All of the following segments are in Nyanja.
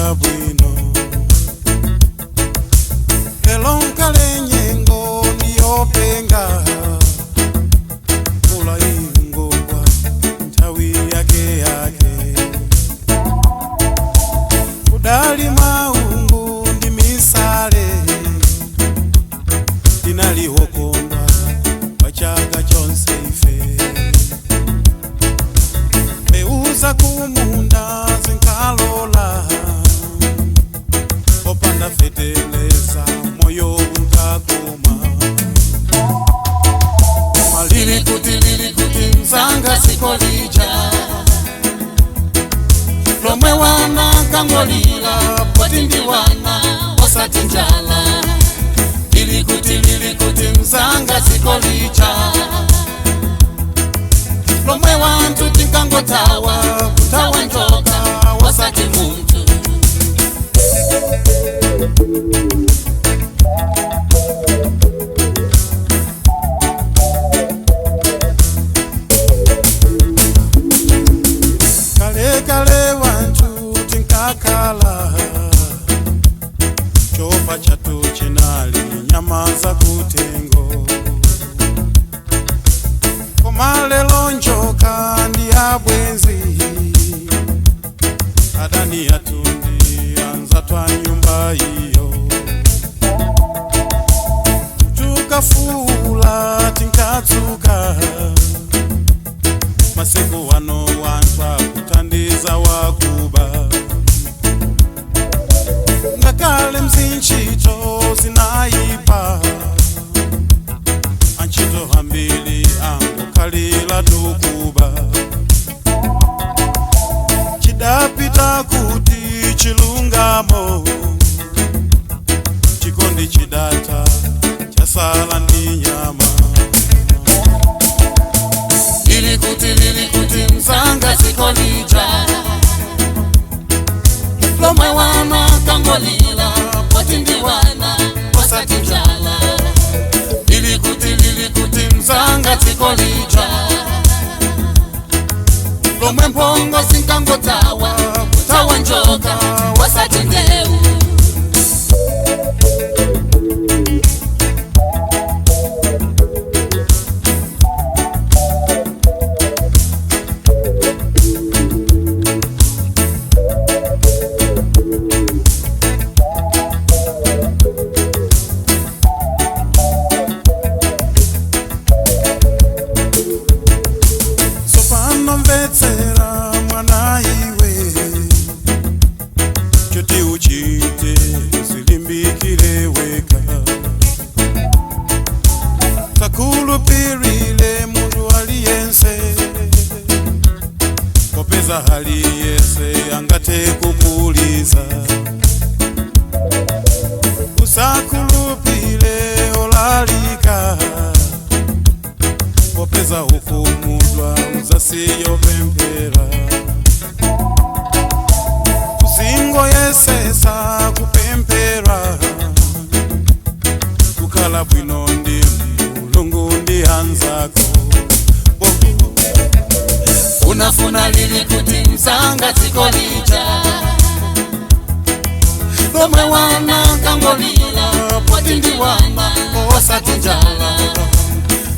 chabwino elonka lenyengo ndiyopenga kula ingogwa ntawi yake kudali maungu ndi misale dinalihokondwa pachaga chonse ife meuza kumunda zinkalola opanda feteleza moyo unkakoma malili kuti mzanga sikolija lomwe wana kangolila poti ndi wana osati njala lili kuti mzanga sikolija lomwe wantu tinkangotawa kutawa njoka wasati muntu kale wantu tinkakala chopa chatu chinali nyama za kutengo komalelo njoka ndi abwenzi adani atundi anzatwa nyumba iyo tukafula tinkatsuka masiku wano wantwa kutandiza wakuba ngakale mzinchito zinaipa anchito hambili angokalila tukuba chidapita kuti chilungamo chikondi chidata chasala ndi nyama lili kuti mzanga sikolija lomwe wana kangolila poti ndi wana osati njala lili kuti mzanga sikolija lomwe mphongo sinkangotawa kutawa njoka wasati ndeu mvetsera mwana iwe choti uchite usilimbikire weka takulupirile mundu aliyense kopeza hali yese angate kukuliza usakulupile olalika kopeza hukumudwa uzasiyo pempera usingo yesesa kupempera kukala bwino ndi mulungu ndi anzako unafuna lili kuti mzanga sikolija lomwe wana kangolila poti ndi wana osati njala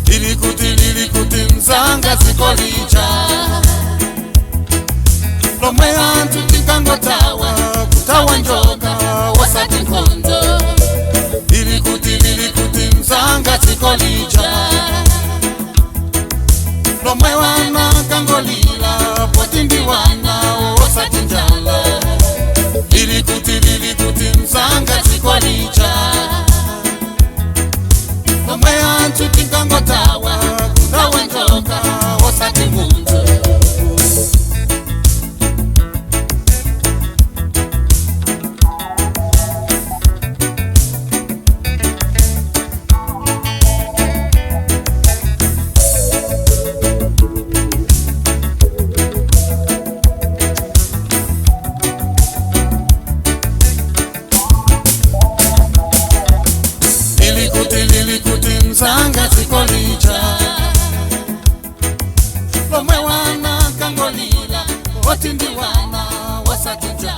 lili kuti mzanga sikolija lomwe antu tinkangotawa kutawa njoka wasati nkhondo lili kuti mzanga sikolija lomwe wana kangolila poti ndi wana osati njala lili kuti mzanga sikolija lomwe antu tinkangotawa kutawa njoka wasati muntu lili kuti mzanga sikolija lomwe wana kangolila poti ndi wana wasati njala